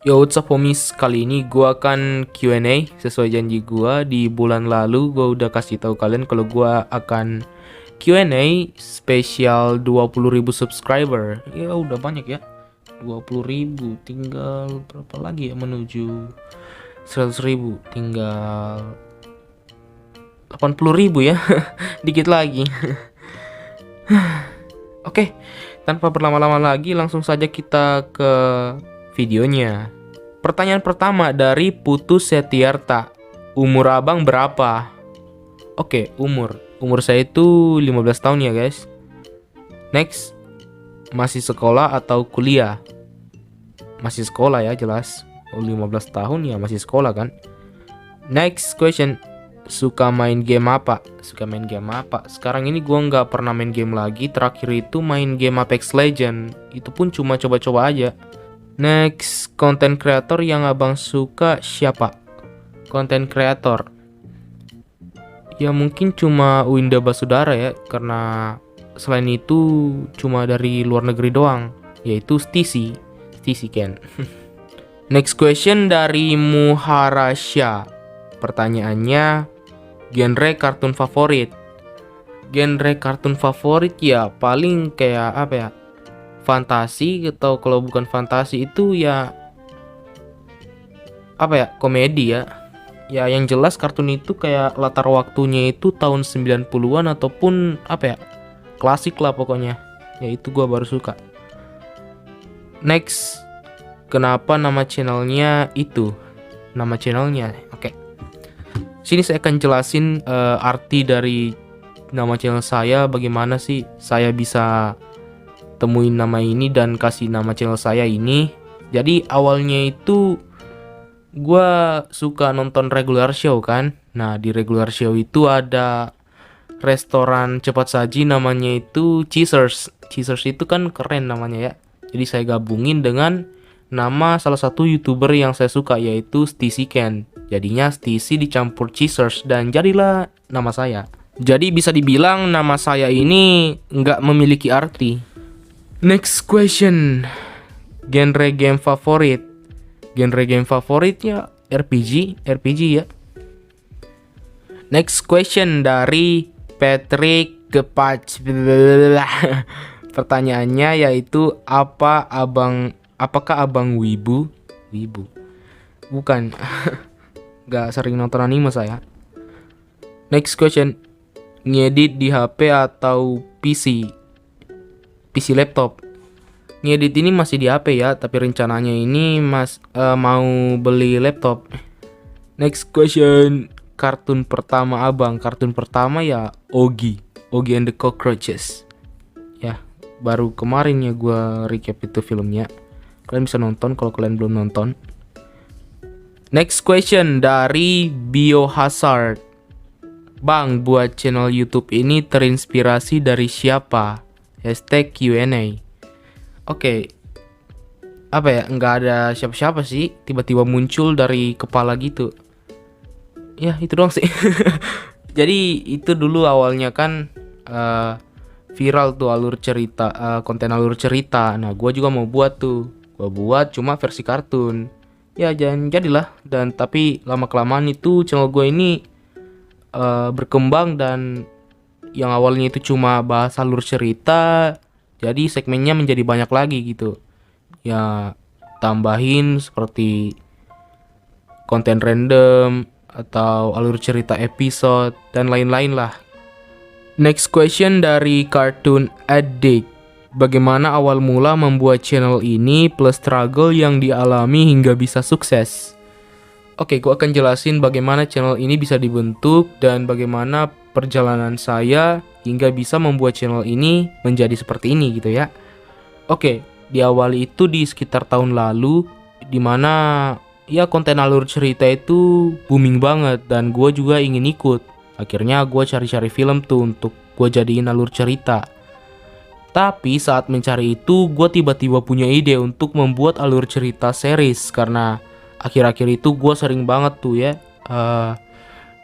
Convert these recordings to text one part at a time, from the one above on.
Yo, what's up homies? Kali ini gua akan Q&A sesuai janji gua di bulan lalu. Gua udah kasih tahu kalian kalau gua akan Q&A spesial 20.000 subscriber. Ya udah banyak ya. 20.000, tinggal berapa lagi ya menuju 100.000? Tinggal 80.000 ya. Dikit lagi. Oke, tanpa berlama-lama lagi langsung saja kita ke videonya. Pertanyaan pertama dari Putu Setiarta. Umur abang berapa? Oke, umur saya itu 15 tahun ya guys. Next, masih sekolah atau kuliah? Masih sekolah ya jelas. 15 tahun ya masih sekolah kan. Next question, suka main game apa? Suka main game apa? Sekarang ini gua nggak pernah main game lagi. Terakhir itu main game Apex Legend. Itu pun cuma coba-coba aja. Next, konten kreator yang abang suka siapa? Konten kreator ya mungkin cuma Winda Basudara ya, karena selain itu cuma dari luar negeri doang, yaitu Stacy Ken. Next question dari Muharasya. Pertanyaannya, genre kartun favorit. Genre kartun favorit ya paling kayak apa ya, fantasi, atau kalau bukan fantasi itu ya apa ya, komedi ya. Ya yang jelas kartun itu kayak latar waktunya itu tahun 90-an ataupun apa ya, klasik lah pokoknya. Ya itu gua baru suka. Next, kenapa nama channelnya itu? Nama channelnya, oke. Sini saya akan jelasin arti dari nama channel saya, bagaimana sih saya bisa temuin nama ini dan kasih nama channel saya ini. Jadi awalnya itu gue suka nonton regular show kan. Nah di regular show itu ada restoran cepat saji namanya itu Cheezers. Cheezers itu kan keren namanya ya. Jadi saya gabungin dengan nama salah satu youtuber yang saya suka, yaitu Stacy Ken. Jadinya Stacy dicampur Cheezers dan jadilah nama saya. Jadi bisa dibilang nama saya ini nggak memiliki arti. Next question, genre game favorit. Genre game favoritnya RPG ya. Next question dari Patrick Gepac. Pertanyaannya yaitu apakah abang wibu? Bukan. Gak sering nonton anime saya. Next question, ngedit di HP atau PC? PC laptop. Ngedit ini masih di HP ya, tapi rencananya ini mau beli laptop. Next question, kartun pertama abang. Kartun pertama ya Ogi and the Cockroaches. Ya, baru kemarin ya gue recap itu filmnya. Kalian bisa nonton kalau kalian belum nonton. Next question dari Biohazard. Bang, buat channel YouTube ini terinspirasi dari siapa? #Q&A. Oke, apa ya, nggak ada siapa-siapa sih, tiba-tiba muncul dari kepala gitu. Ya itu doang sih. Jadi itu dulu awalnya kan viral tuh alur cerita, konten alur cerita. Nah gue juga mau buat tuh, gue buat cuma versi kartun. Ya jadilah, dan tapi lama kelamaan itu channel gue ini berkembang, dan yang awalnya itu cuma bahas alur cerita, jadi segmennya menjadi banyak lagi gitu. Ya tambahin seperti konten random atau alur cerita episode dan lain-lain lah. Next question dari Cartoon Addict. Bagaimana awal mula membuat channel ini plus struggle yang dialami hingga bisa sukses? Oke, gue akan jelasin bagaimana channel ini bisa dibentuk dan bagaimana perjalanan saya hingga bisa membuat channel ini menjadi seperti ini gitu ya. Oke, diawali itu di sekitar tahun lalu, dimana ya konten alur cerita itu booming banget dan gue juga ingin ikut. Akhirnya gue cari-cari film tuh untuk gue jadiin alur cerita. Tapi saat mencari itu gue tiba-tiba punya ide untuk membuat alur cerita series, karena akhir-akhir itu gue sering banget tuh ya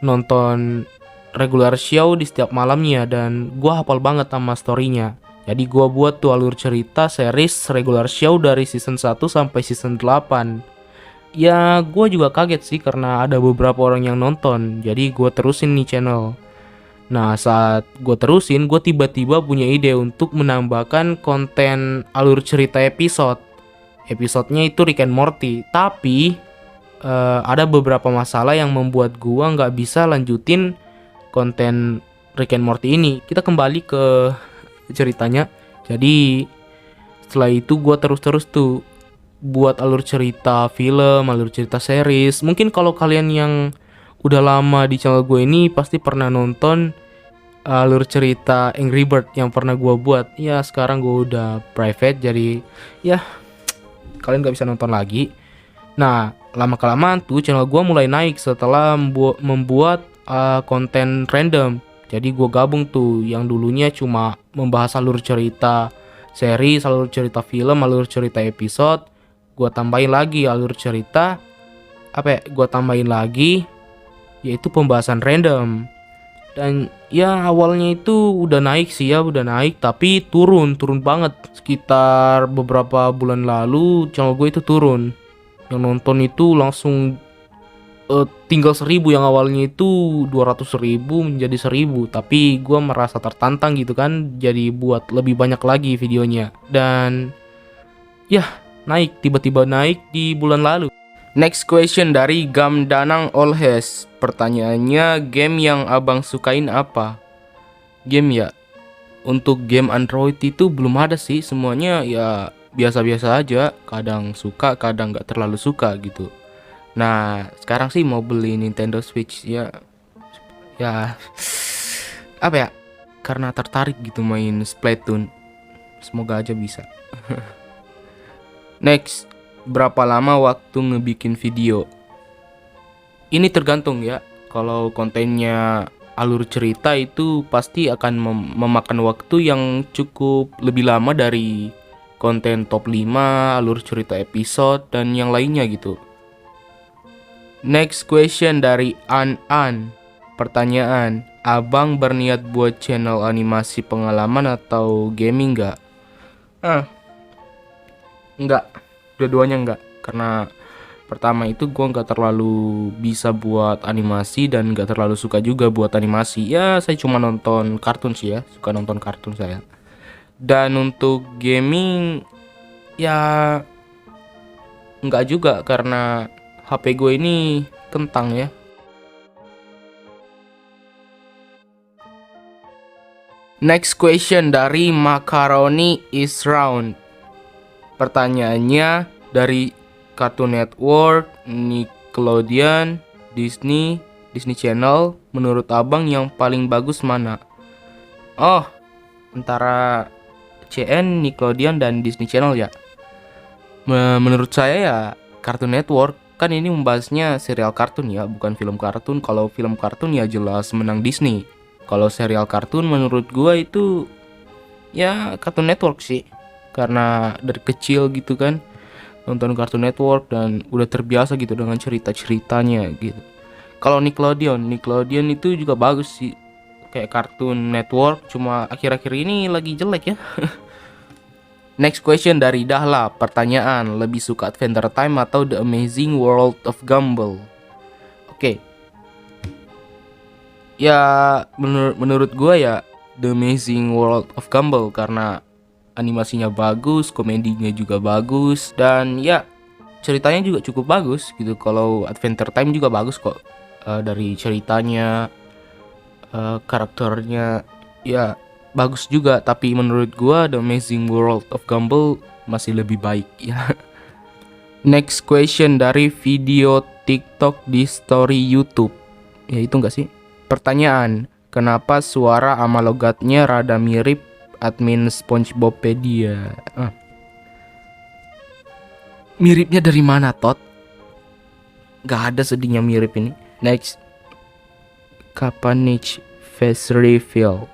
nonton regular show di setiap malamnya, dan gue hafal banget sama storynya. Jadi gue buat tuh alur cerita series regular show dari season 1 sampai season 8. Ya gue juga kaget sih karena ada beberapa orang yang nonton. Jadi gue terusin nih channel. Nah saat gue terusin, gue tiba-tiba punya ide untuk menambahkan konten alur cerita episode. Episodenya itu Rick and Morty. Tapi ada beberapa masalah yang membuat gue nggak bisa lanjutin konten Rick and Morty ini. Kita kembali ke ceritanya. Jadi setelah itu gue terus tuh buat alur cerita film, alur cerita series. Mungkin kalau kalian yang udah lama di channel gue ini pasti pernah nonton alur cerita Angry Bird yang pernah gue buat. Ya sekarang gue udah private, jadi ya kalian gak bisa nonton lagi. Nah lama kelamaan tuh channel gue mulai naik setelah membuat konten random. Jadi gue gabung tuh yang dulunya cuma membahas alur cerita series, alur cerita film, alur cerita episode. Gue tambahin lagi alur cerita gue tambahin lagi yaitu pembahasan random. Dan ya awalnya itu udah naik sih ya, udah naik tapi turun banget. Sekitar beberapa bulan lalu channel gue itu turun. Yang nonton itu langsung tinggal 1000, yang awalnya itu 200.000 menjadi 1000. Tapi gue merasa tertantang gitu kan, jadi buat lebih banyak lagi videonya. Dan ya naik, tiba-tiba naik di bulan lalu. Next question dari Gam Danang Olhes. Pertanyaannya, game yang abang sukain apa? Game ya, untuk game Android itu belum ada sih. Semuanya ya biasa-biasa aja. Kadang suka, kadang gak terlalu suka gitu. Nah sekarang sih mau beli Nintendo Switch ya apa ya, karena tertarik gitu main Splatoon. Semoga aja bisa. Next, berapa lama waktu ngebikin video? Ini tergantung ya. Kalau kontennya alur cerita itu pasti akan memakan waktu yang cukup lebih lama dari konten top 5, alur cerita episode, dan yang lainnya gitu. Next question dari An. Pertanyaan, abang berniat buat channel animasi pengalaman atau gaming nggak? Enggak, dua-duanya enggak. Karena pertama itu gue nggak terlalu bisa buat animasi dan nggak terlalu suka juga buat animasi. Ya saya cuma nonton kartun sih ya, suka nonton kartun saya. Dan untuk gaming ya enggak juga, karena HP gue ini kentang ya. Next question dari Macaroni is Round. Pertanyaannya, dari Cartoon Network, Nickelodeon, Disney Channel, menurut abang yang paling bagus mana? Oh, antara CN, Nickelodeon, dan Disney Channel ya. Menurut saya ya Cartoon Network. Kan ini membahasnya serial kartun ya, bukan film kartun. Kalau film kartun ya jelas menang Disney. Kalau serial kartun menurut gua itu ya Cartoon Network sih. Karena dari kecil gitu kan nonton Cartoon Network dan udah terbiasa gitu dengan cerita-ceritanya gitu. Kalau Nickelodeon itu juga bagus sih, kayak Cartoon Network, cuma akhir-akhir ini lagi jelek ya. Next question dari Dahla. Pertanyaan, lebih suka Adventure Time atau The Amazing World of Gumball? Oke. Ya menurut gua ya The Amazing World of Gumball, karena animasinya bagus, komedinya juga bagus, dan ya ceritanya juga cukup bagus gitu. Kalau Adventure Time juga bagus kok, dari ceritanya, karakternya ya bagus juga. Tapi menurut gua The Amazing World of Gumball masih lebih baik ya. Next question dari video TikTok di story YouTube. Ya itu enggak sih? Pertanyaan, kenapa suara sama logatnya rada mirip admin SpongeBobpedia? Miripnya dari mana, Tot? Gak ada sedihnya mirip ini. Next, kapan niche face reveal?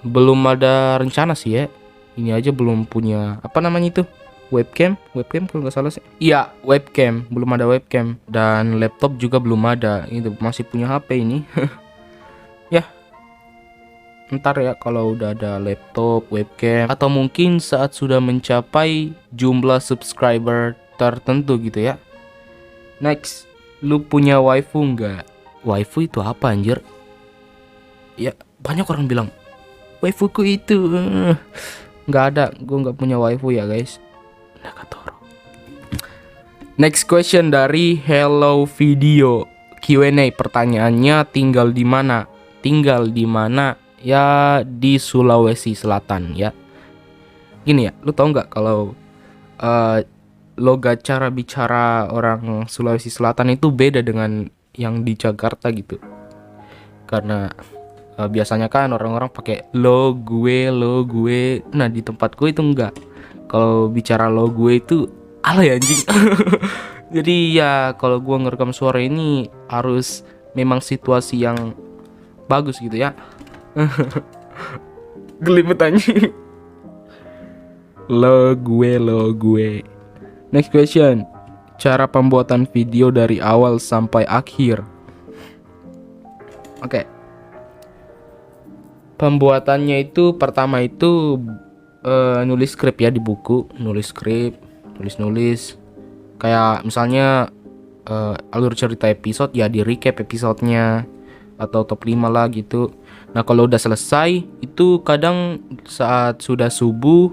Belum ada rencana sih ya. Ini aja belum punya apa namanya itu, webcam kalau nggak salah sih. Iya, webcam, belum ada webcam. Dan laptop juga belum ada. Itu masih punya HP ini. Ya, ntar ya kalau udah ada laptop, webcam, atau mungkin saat sudah mencapai jumlah subscriber tertentu gitu ya. Next, lu punya waifu nggak? Waifu itu apa anjir? Ya banyak orang bilang waifuku itu nggak ada. Gue nggak punya waifu ya guys. Nagatoro. Next question dari Hello Video Q&A. Pertanyaannya, tinggal di mana? Tinggal di mana? Ya di Sulawesi Selatan ya. Gini ya, lu tau nggak kalau logat cara bicara orang Sulawesi Selatan itu beda dengan yang di Jakarta gitu. Karena biasanya kan orang-orang pakai lo gue. Nah di tempat gue itu enggak. Kalau bicara lo gue itu alay anjing. Jadi ya kalau gue ngerekam suara ini harus memang situasi yang bagus gitu ya. Gelibet anjing. Lo gue. Next question. Cara pembuatan video dari awal sampai akhir. Oke. Pembuatannya itu pertama itu nulis skrip ya di buku, nulis kayak misalnya alur cerita episode ya di recap episodenya atau top 5 lah gitu. Nah kalau udah selesai itu kadang saat sudah subuh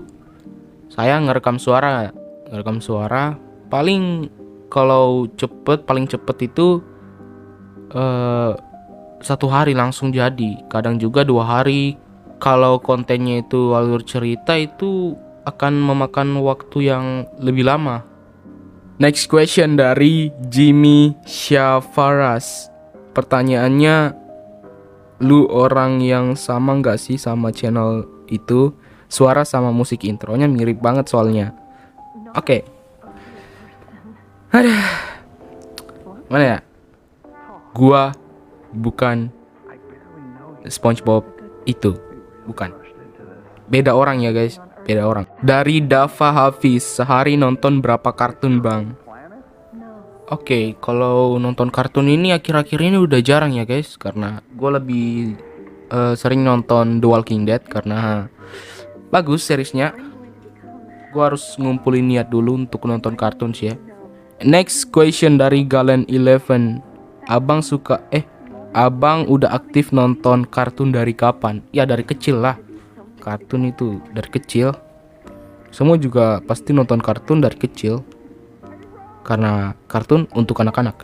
saya ngerekam suara paling kalau paling cepet itu 1 hari langsung jadi, kadang juga 2 hari. Kalau kontennya itu alur cerita itu akan memakan waktu yang lebih lama. Next question dari Jimmy Syafaras. Pertanyaannya, lu orang yang sama nggak sih sama channel itu? Suara sama musik intronya mirip banget soalnya. Oke. Aduh. Mana ya? Gua bukan SpongeBob itu, bukan. Beda orang ya guys, beda orang. Dari Dava Hafiz, sehari nonton berapa kartun bang? Oke, kalau nonton kartun ini akhir-akhir ini udah jarang ya guys, karena gue lebih sering nonton The Walking Dead karena bagus seriesnya. Gue harus ngumpulin niat dulu untuk nonton kartun sih ya. Next question dari Galen 11. Abang udah aktif nonton kartun dari kapan? Ya dari kecil lah. Kartun itu dari kecil. Semua juga pasti nonton kartun dari kecil. Karena kartun untuk anak-anak.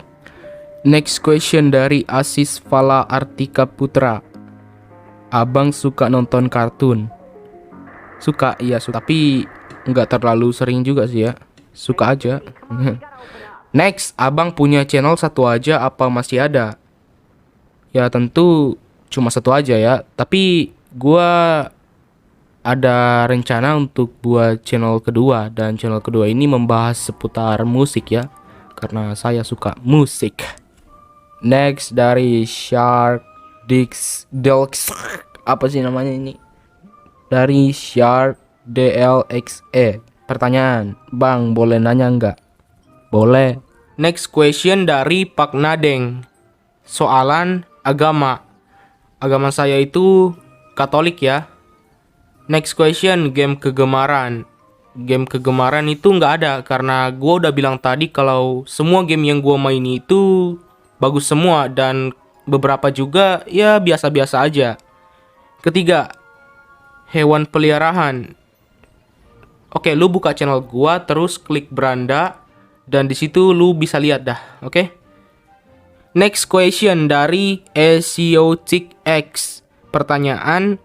Next question dari Asis Fala Artika Putra. Abang suka nonton kartun? Suka, iya suka. Tapi nggak terlalu sering juga sih ya. Suka aja. Next, abang punya channel satu aja apa masih ada? Ya tentu cuma satu aja ya. Tapi gua ada rencana untuk buat channel kedua. Dan channel kedua ini membahas seputar musik ya. Karena saya suka musik. Next dari Shark Delx. Apa sih namanya ini? Dari Shark DLXE. Pertanyaan, bang boleh nanya nggak? Boleh. Next question dari Pak Nadeng. Soalan agama. Agama saya itu Katolik ya. Next question, game kegemaran. Game kegemaran itu nggak ada karena gue udah bilang tadi kalau semua game yang gue maini itu bagus semua dan beberapa juga ya biasa-biasa aja. Ketiga, hewan peliharaan. Oke, lu buka channel gua terus klik beranda dan di situ lu bisa lihat dah, oke? Next question dari Esiotic X. Pertanyaan,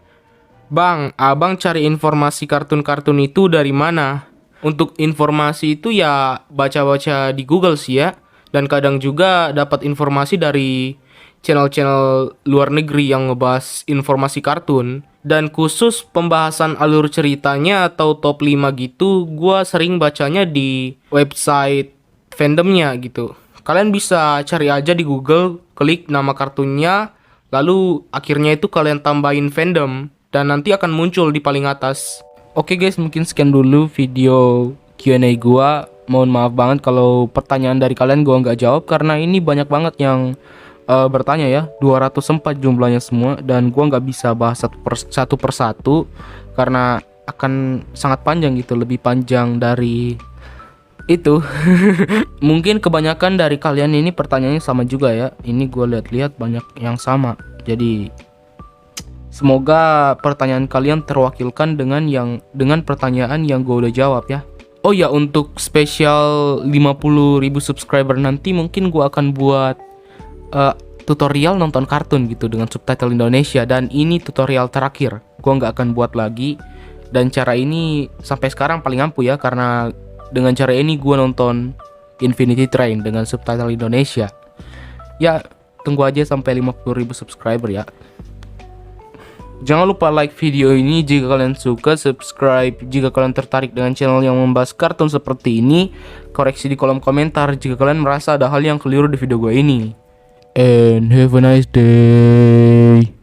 bang, abang cari informasi kartun-kartun itu dari mana? Untuk informasi itu ya baca-baca di Google sih ya. Dan kadang juga dapat informasi dari channel-channel luar negeri yang ngebahas informasi kartun. Dan khusus pembahasan alur ceritanya atau top 5 gitu, gua sering bacanya di website fandomnya gitu. Kalian bisa cari aja di Google, klik nama kartunnya, lalu akhirnya itu kalian tambahin fandom, dan nanti akan muncul di paling atas. Oke guys, mungkin sekian dulu video Q&A gua. Mohon maaf banget kalau pertanyaan dari kalian gua nggak jawab, karena ini banyak banget yang bertanya ya, 204 jumlahnya semua, dan gua nggak bisa bahas satu persatu karena akan sangat panjang gitu, lebih panjang dari Itu. Mungkin kebanyakan dari kalian ini pertanyaannya sama juga ya. Ini gue lihat-lihat banyak yang sama. Jadi semoga pertanyaan kalian terwakilkan dengan pertanyaan yang gue udah jawab ya. Oh ya, untuk spesial 50.000 subscriber nanti mungkin gue akan buat tutorial nonton kartun gitu dengan subtitle Indonesia. Dan ini tutorial terakhir, gue nggak akan buat lagi. Dan cara ini sampai sekarang paling ampuh ya, karena dengan cara ini gue nonton Infinity Train dengan subtitle Indonesia. Ya, tunggu aja sampai 50.000 subscriber ya. Jangan lupa like video ini jika kalian suka, subscribe jika kalian tertarik dengan channel yang membahas kartun seperti ini, koreksi di kolom komentar jika kalian merasa ada hal yang keliru di video gue ini. And have a nice day.